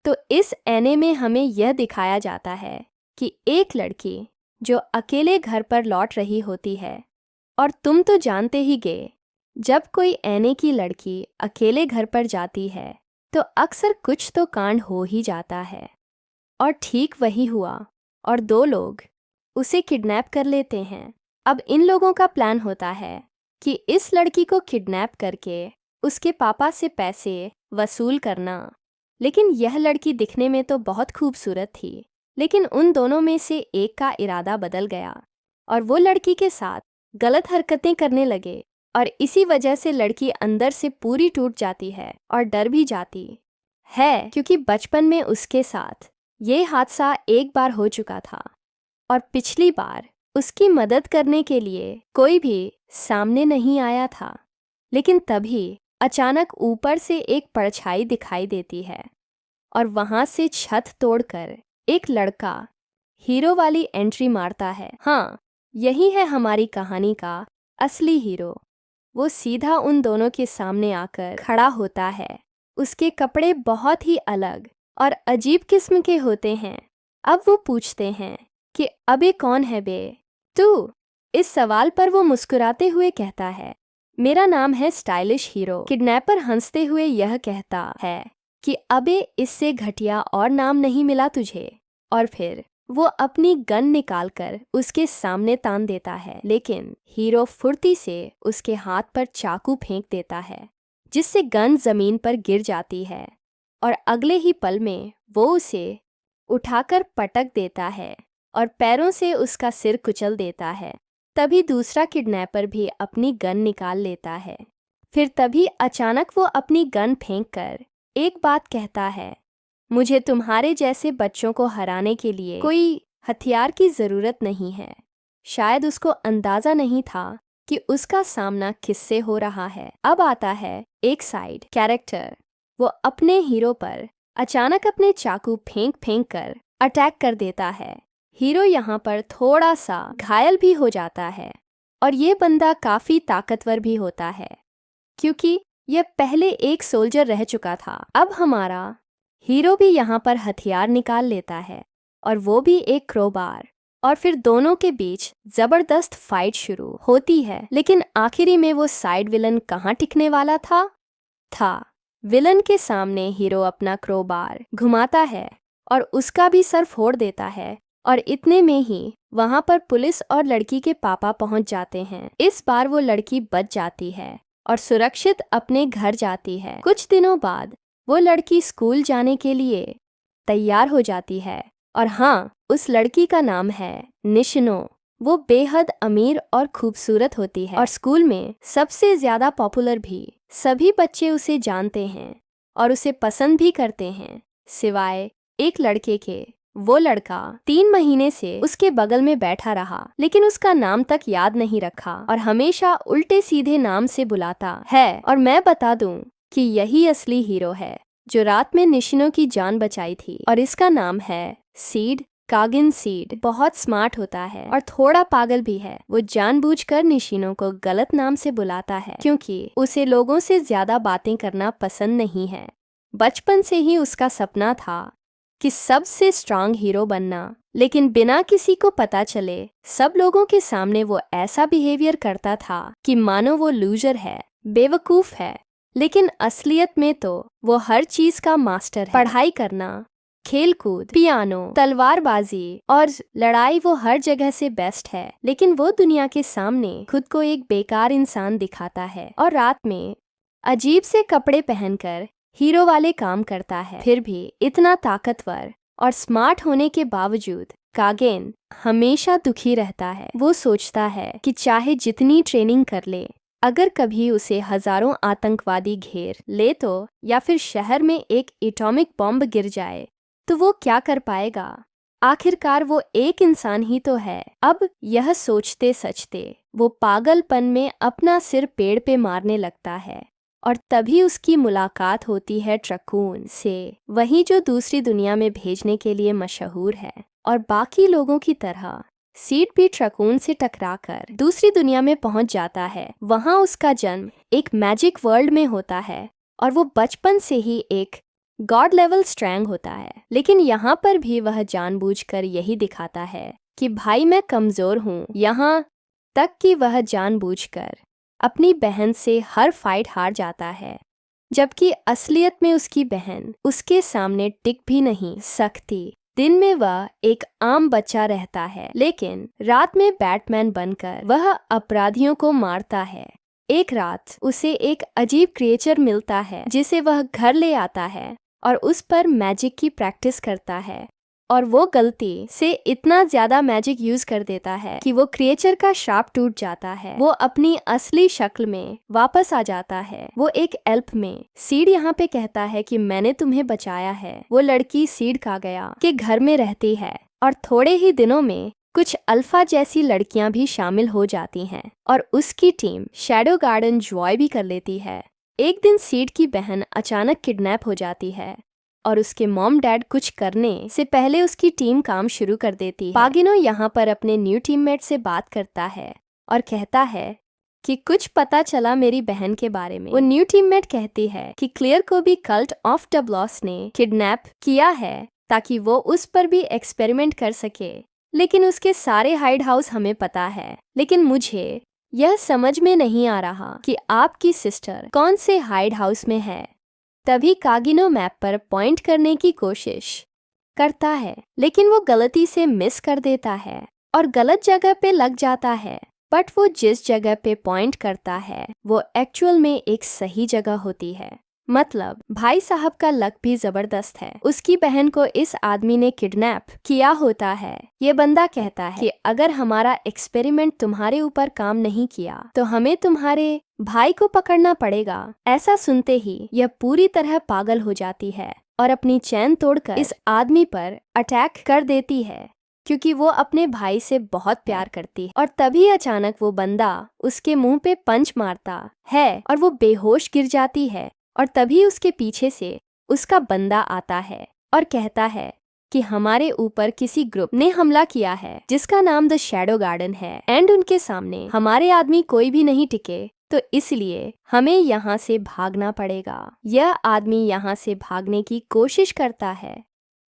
तो इस एने में हमें यह दिखाया जाता है कि एक लड़की जो अकेले घर पर लौट रही होती है, और तुम तो जानते ही गए, जब कोई एने की लड़की अकेले घर पर जाती है तो अक्सर कुछ तो कांड हो ही जाता है। और ठीक वही हुआ और दो लोग उसे किडनैप कर लेते हैं। अब इन लोगों का प्लान होता है कि इस लड़की को किडनैप करके उसके पापा से पैसे वसूल करना। लेकिन यह लड़की दिखने में तो बहुत खूबसूरत थी, लेकिन उन दोनों में से एक का इरादा बदल गया और वो लड़की के साथ गलत हरकतें करने लगे, और इसी वजह से लड़की अंदर से पूरी टूट जाती है और डर भी जाती है, क्योंकि बचपन में उसके साथ ये हादसा एक बार हो चुका था और पिछली बार उसकी मदद करने के लिए कोई भी सामने नहीं आया था। लेकिन तभी अचानक ऊपर से एक परछाई दिखाई देती है और वहां से छत तोड़कर एक लड़का हीरो वाली एंट्री मारता है। हाँ, यही है हमारी कहानी का असली हीरो। वो सीधा उन दोनों के सामने आकर खड़ा होता है। उसके कपड़े बहुत ही अलग और अजीब किस्म के होते हैं। अब वो पूछते हैं कि अबे कौन है बे तू? इस सवाल पर वो मुस्कुराते हुए कहता है, मेरा नाम है स्टाइलिश हीरो। किडनैपर हंसते हुए यह कहता है कि अबे इससे घटिया और नाम नहीं मिला तुझे। और फिर वो अपनी गन निकालकर उसके सामने तान देता है, लेकिन हीरो फुर्ती से उसके हाथ पर चाकू फेंक देता है, जिससे गन जमीन पर गिर जाती है और अगले ही पल में वो उसे उठाकर पटक देता है और पैरों से उसका सिर कुचल देता है। तभी दूसरा किडनैपर भी अपनी गन निकाल लेता है। फिर तभी अचानक वो अपनी गन फेंककर एक बात कहता है, मुझे तुम्हारे जैसे बच्चों को हराने के लिए कोई हथियार की ज़रूरत नहीं है। शायद उसको अंदाज़ा नहीं था कि उसका सामना किससे हो रहा है। अब आता है एक साइड कैरेक्टर। वो अपने हीरो पर अचानक अपने चाकू फेंक फेंक कर अटैक कर देता है। हीरो यहाँ पर थोड़ा सा घायल भी हो जाता है और ये बंदा काफ़ी ताकतवर भी होता है, क्योंकि यह पहले एक सोल्जर रह चुका था। अब हमारा हीरो भी यहाँ पर हथियार निकाल लेता है और वो भी एक क्रोबार, और फिर दोनों के बीच जबरदस्त फाइट शुरू होती है। लेकिन आखिरी में वो साइड विलन कहाँ टिकने वाला था। विलन के सामने हीरो अपना क्रोबार घुमाता है और उसका भी सर फोड़ देता है, और इतने में ही वहाँ पर पुलिस और लड़की के पापा पहुँच जाते हैं। इस बार वो लड़की बच जाती है और सुरक्षित अपने घर जाती है। कुछ दिनों बाद वो लड़की स्कूल जाने के लिए तैयार हो जाती है, और हाँ, उस लड़की का नाम है निशिनो। वो बेहद अमीर और खूबसूरत होती है और स्कूल में सबसे ज़्यादा पॉपुलर भी। सभी बच्चे उसे जानते हैं और उसे पसंद भी करते हैं, सिवाय एक लड़के के। वो लड़का 3 महीने से उसके बगल में बैठा रहा, लेकिन उसका नाम तक याद नहीं रखा और हमेशा उल्टे सीधे नाम से बुलाता है। और मैं बता दूं कि यही असली हीरो है जो रात में निशिनो की जान बचाई थी, और इसका नाम है सीड। कागिन सीड बहुत स्मार्ट होता है और थोड़ा पागल भी है। वो जानबूझकर निशिनो को गलत नाम से बुलाता है, क्योंकि उसे लोगों से ज्यादा बातें करना पसंद नहीं है। बचपन से ही उसका सपना था कि सबसे स्ट्रांग हीरो बनना, लेकिन बिना किसी को पता चले सब लोगों के सामने वो ऐसा बिहेवियर करता था कि मानो वो लूजर है, बेवकूफ है। लेकिन असलियत में तो वो हर चीज का मास्टर है। पढ़ाई करना, खेलकूद, पियानो, तलवारबाजी और लड़ाई, वो हर जगह से बेस्ट है। लेकिन वो दुनिया के सामने खुद को एक बेकार इंसान दिखाता है और रात में अजीब से कपड़े पहनकर हीरो वाले काम करता है। फिर भी इतना ताकतवर और स्मार्ट होने के बावजूद कागेन हमेशा दुखी रहता है। वो सोचता है कि चाहे जितनी ट्रेनिंग कर ले, अगर कभी उसे हजारों आतंकवादी घेर ले तो, या फिर शहर में एक एटॉमिक बॉम्ब गिर जाए, तो वो क्या कर पाएगा? आखिरकार वो एक इंसान ही तो है। अब यह सोचते सचते वो पागलपन में अपना सिर पेड़ पे मारने लगता है, और तभी उसकी मुलाकात होती है ट्रकून से, वही जो दूसरी दुनिया में भेजने के लिए मशहूर है। और बाकी लोगों की तरह सीड भी ट्रकून से टकराकर दूसरी दुनिया में पहुंच जाता है। वहां उसका जन्म एक मैजिक वर्ल्ड में होता है और वो बचपन से ही एक गॉड लेवल स्ट्रेंग होता है, लेकिन यहाँ पर भी वह जानबूझकर यही दिखाता है कि भाई मैं कमज़ोर हूँ, यहाँ तक कि वह जानबूझकर अपनी बहन से हर फाइट हार जाता है, जबकि असलियत में उसकी बहन उसके सामने टिक भी नहीं सकती। दिन में वह एक आम बच्चा रहता है, लेकिन रात में बैटमैन बनकर वह अपराधियों को मारता है। एक रात उसे एक अजीब क्रिएचर मिलता है जिसे वह घर ले आता है और उस पर मैजिक की प्रैक्टिस करता है, और वो गलती से इतना ज्यादा मैजिक यूज कर देता है कि वो क्रिएचर का श्राप टूट जाता है। वो अपनी असली शक्ल में वापस आ जाता है। वो एक एल्फ में सीड यहाँ पे कहता है कि मैंने तुम्हें बचाया है। वो लड़की सीड का गया के घर में रहती है और थोड़े ही दिनों में कुछ अल्फा जैसी लड़कियां भी शामिल हो जाती हैं और उसकी टीम शैडो गार्डन ज्वाय भी कर लेती है। एक दिन सीड की बहन अचानक किडनैप हो जाती है और उसके मॉम डैड कुछ करने से पहले उसकी टीम काम शुरू कर देती है। पागिनो यहाँ पर अपने न्यू टीममेट से बात करता है और कहता है कि कुछ पता चला मेरी बहन के बारे में। वो न्यू टीममेट कहती है कि क्लियर को भी कल्ट ऑफ डबलॉस ने किडनैप किया है ताकि वो उस पर भी एक्सपेरिमेंट कर सके, लेकिन उसके सारे हाइड हाउस हमें पता है। लेकिन मुझे यह समझ में नहीं आ रहा कि आपकी सिस्टर कौन से हाइड हाउस में है। तभी कागिनो मैप पर पॉइंट करने की कोशिश करता है, लेकिन वो गलती से मिस कर देता है और गलत जगह पे लग जाता है। बट वो जिस जगह पे पॉइंट करता है वो एक्चुअल में एक सही जगह होती है। मतलब भाई साहब का लक भी जबरदस्त है। उसकी बहन को इस आदमी ने किडनैप किया होता है। ये बंदा कहता है कि अगर हमारा एक्सपेरिमेंट तुम्हारे ऊपर काम नहीं किया तो हमें तुम्हारे भाई को पकड़ना पड़ेगा। ऐसा सुनते ही यह पूरी तरह पागल हो जाती है और अपनी चैन तोड़कर इस आदमी पर अटैक कर देती है, क्योंकि वो अपने भाई से बहुत प्यार करती है। और तभी अचानक वो बंदा उसके मुंह पे पंच मारता है और वो बेहोश गिर जाती है। और तभी उसके पीछे से उसका बंदा आता है और कहता है कि हमारे ऊपर किसी ग्रुप ने हमला किया है जिसका नाम द शैडो गार्डन है एंड उनके सामने हमारे आदमी कोई भी नहीं टिके, तो इसलिए हमें यहाँ से भागना पड़ेगा। यह आदमी यहाँ से भागने की कोशिश करता है,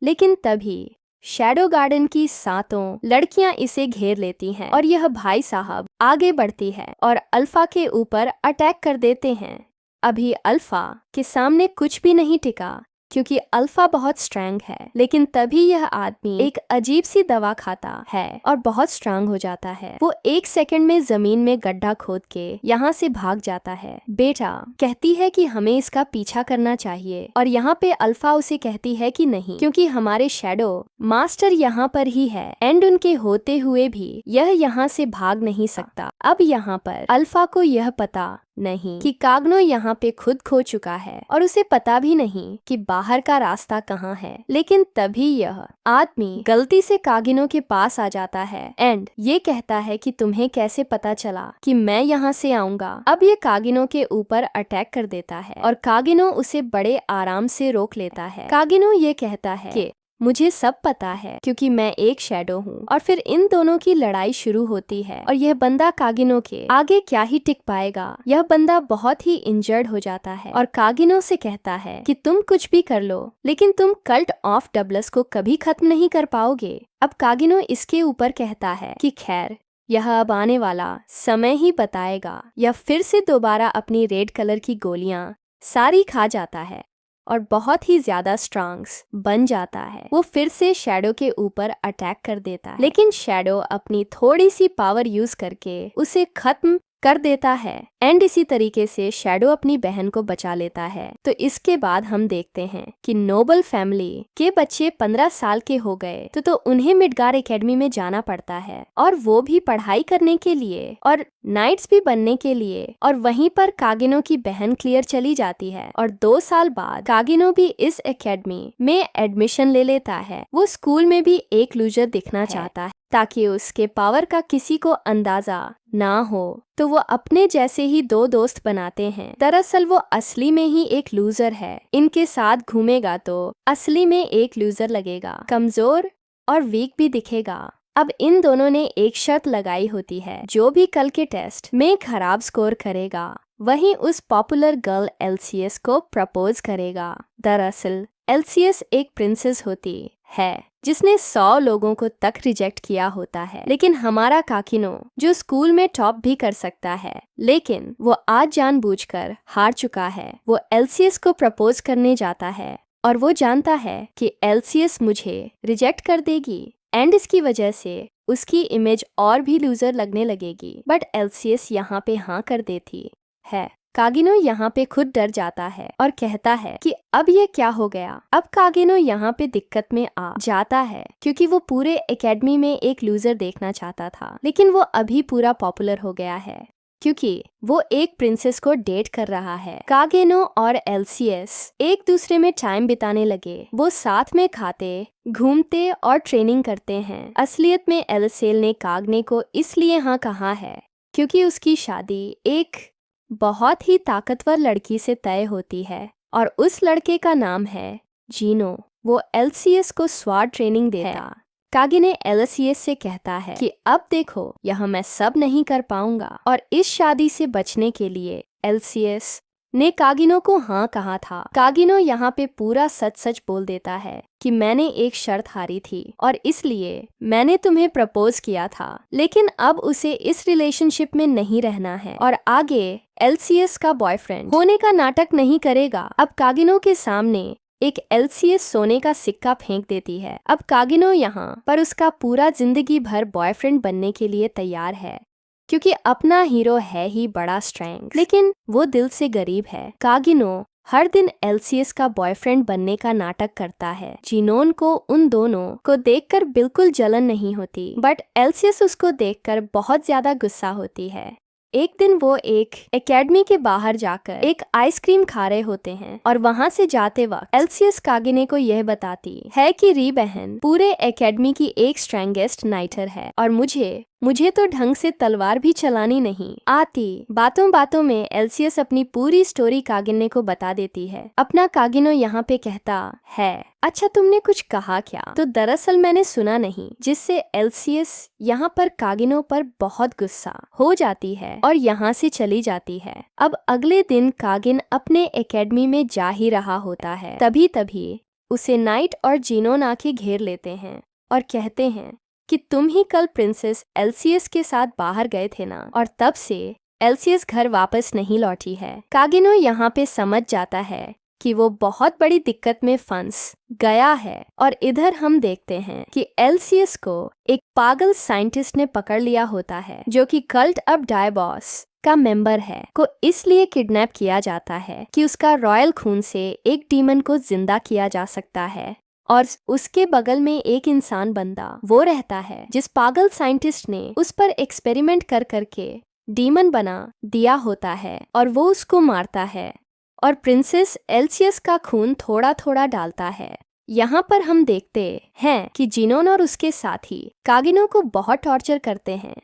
लेकिन तभी शैडो गार्डन की 7 लड़कियां इसे घेर लेती हैं और यह भाई साहब आगे बढ़ती है और अल्फा के ऊपर अटैक कर देते हैं। अभी अल्फा के सामने कुछ भी नहीं टिका क्योंकि अल्फा बहुत स्ट्रांग है, लेकिन तभी यह आदमी एक अजीब सी दवा खाता है और बहुत स्ट्रांग हो जाता है। वो 1 सेकंड में जमीन में गड्ढा खोद के यहाँ से भाग जाता है। बेटा कहती है कि हमें इसका पीछा करना चाहिए और यहाँ पे अल्फा उसे कहती है कि नहीं, क्योंकि हमारे शैडो मास्टर यहाँ पर ही है एंड उनके होते हुए भी यह यहाँ से भाग नहीं सकता। अब यहाँ पर अल्फा को यह पता नहीं कि काग्नो यहाँ पे खुद खो चुका है और उसे पता भी नहीं कि बाहर का रास्ता कहाँ है। लेकिन तभी यह आदमी गलती से कागिनो के पास आ जाता है एंड ये कहता है कि तुम्हें कैसे पता चला कि मैं यहाँ से आऊंगा। अब ये कागिनो के ऊपर अटैक कर देता है और कागिनो उसे बड़े आराम से रोक लेता है। कागिनो ये कहता है कि मुझे सब पता है क्योंकि मैं एक शैडो हूँ। और फिर इन दोनों की लड़ाई शुरू होती है और यह बंदा कागिनो के आगे क्या ही टिक पाएगा। यह बंदा बहुत ही इंजर्ड हो जाता है और कागिनो से कहता है कि तुम कुछ भी कर लो, लेकिन तुम कल्ट ऑफ डबलस को कभी खत्म नहीं कर पाओगे। अब कागिनो इसके ऊपर कहता है कि खैर यह अब आने वाला समय ही बताएगा। यह फिर से दोबारा अपनी रेड कलर की गोलियां सारी खा जाता है और बहुत ही ज्यादा स्ट्रांग्स बन जाता है। वो फिर से शैडो के ऊपर अटैक कर देता है, लेकिन शैडो अपनी थोड़ी सी पावर यूज करके उसे खत्म कर देता है एंड इसी तरीके से शैडो अपनी बहन को बचा लेता है। तो इसके बाद हम देखते हैं कि नोबल फैमिली के बच्चे 15 साल के हो गए तो उन्हें मिडगार एकेडमी में जाना पड़ता है और वो भी पढ़ाई करने के लिए और नाइट्स भी बनने के लिए। और वहीं पर कागिनो की बहन क्लियर चली जाती है और 2 साल बाद कागिनो भी इस एकेडमी में एडमिशन ले लेता है। वो स्कूल में भी एक लूजर दिखना चाहता है ताकि उसके पावर का किसी को अंदाजा ना हो। तो वो अपने जैसे ही 2 दोस्त बनाते हैं। दरअसल वो असली में ही एक लूजर है। इनके साथ घूमेगा तो असली में एक लूजर लगेगा, कमजोर और वीक भी दिखेगा। अब इन दोनों ने एक शर्त लगाई होती है, जो भी कल के टेस्ट में खराब स्कोर करेगा वहीं उस पॉपुलर गर्ल एलसीएस को प्रपोज करेगा। दरअसल एलसीएस एक प्रिंसेस होती है जिसने 100 लोगों को तक रिजेक्ट किया होता है, लेकिन हमारा काकिनो जो स्कूल में टॉप भी कर सकता है, लेकिन वो आज जानबूझकर हार चुका है। वो एलसीएस को प्रपोज करने जाता है और वो जानता है कि एलसीएस मुझे रिजेक्ट कर देगी एंड इसकी वजह से उसकी इमेज और भी लूजर लगने लगेगी। बट एलसीएस यहाँ पे हाँ कर देती है। कागिनो यहाँ पे खुद डर जाता है और कहता है कि अब ये क्या हो गया। अब कागिनो यहाँ पे दिक्कत में आ जाता है क्योंकि वो पूरे एकेडमी में एक लूजर देखना चाहता था, लेकिन वो अभी पूरा पॉपुलर हो गया है क्योंकि वो एक प्रिंसेस को डेट कर रहा है। कागिनो और एलसीएस एक दूसरे में टाइम बिताने लगे। वो साथ में खाते, घूमते और ट्रेनिंग करते हैं। असलियत में एलसेल ने कागने को इसलिए हाँ कहा है क्योंकि उसकी शादी एक बहुत ही ताकतवर लड़की से तय होती है और उस लड़के का नाम है जीनो। वो एलसीएस को स्वाड ट्रेनिंग देता। कागिने एलसीएस से कहता है कि अब देखो, यह मैं सब नहीं कर पाऊंगा और इस शादी से बचने के लिए एलसीएस ने कागिनो को हाँ कहा था। कागिनो यहाँ पे पूरा सच सच बोल देता है कि मैंने एक शर्त हारी थी और इसलिए मैंने तुम्हें प्रपोज किया था, लेकिन अब उसे इस रिलेशनशिप में नहीं रहना है और आगे एलसीएस का बॉयफ्रेंड होने का नाटक नहीं करेगा। अब कागिनो के सामने एक एलसीएस सोने का सिक्का फेंक देती है। अब कागिनो यहाँ पर उसका पूरा जिंदगी भर बॉयफ्रेंड बनने के लिए तैयार है क्योंकि अपना हीरो है ही बड़ा स्ट्रेंथ, लेकिन वो दिल से गरीब है। कागिनो हर दिन एलसीएस का बॉयफ्रेंड बनने का नाटक करता है। जीनोन को उन दोनों को देखकर बिल्कुल जलन नहीं होती, बट एलसीएस उसको देखकर बहुत ज्यादा गुस्सा होती है। एक दिन वो एक एकेडमी के बाहर जाकर एक आइसक्रीम खा रहे होते हैं और वहाँ से जाते वक्त एलसीएस कागिने को यह बताती है कि री बहन पूरे एकेडमी की एक स्ट्रेंगेस्ट नाइटर है और मुझे तो ढंग से तलवार भी चलानी नहीं आती। बातों बातों में एलसीएस अपनी पूरी स्टोरी कागिने को बता देती है। अपना कागिनो यहाँ पे कहता है, अच्छा तुमने कुछ कहा क्या? तो दरअसल मैंने सुना नहीं, जिससे एलसीएस यहाँ पर कागिनो पर बहुत गुस्सा हो जाती है और यहाँ से चली जाती है। अब अगले दिन कागिन अपने एकेडमी में जा ही रहा होता है, तभी उसे नाइट और जीनोन आके घेर लेते हैं और कहते हैं कि तुम ही कल प्रिंसेस एलसीएस के साथ बाहर गए थे ना, और तब से एलसीएस घर वापस नहीं लौटी है। कागिनो यहाँ पे समझ जाता है कि वो बहुत बड़ी दिक्कत में फंस गया है और इधर हम देखते हैं कि एलसीएस को एक पागल साइंटिस्ट ने पकड़ लिया होता है जो कि कल्ट ऑफ डायबॉस का मेंबर है, को इसलिए किडनैप किया जाता है कि उसका रॉयल खून से एक डीमन को जिंदा किया जा सकता है और उसके बगल में एक इंसान बंदा वो रहता है जिस पागल साइंटिस्ट ने उस पर एक्सपेरिमेंट कर करके डीमन बना दिया होता है और वो उसको मारता है और प्रिंसेस एलसीएस का खून थोड़ा थोड़ा डालता है। यहाँ पर हम देखते हैं कि जीनोन और उसके साथी कागिनो को बहुत टॉर्चर करते हैं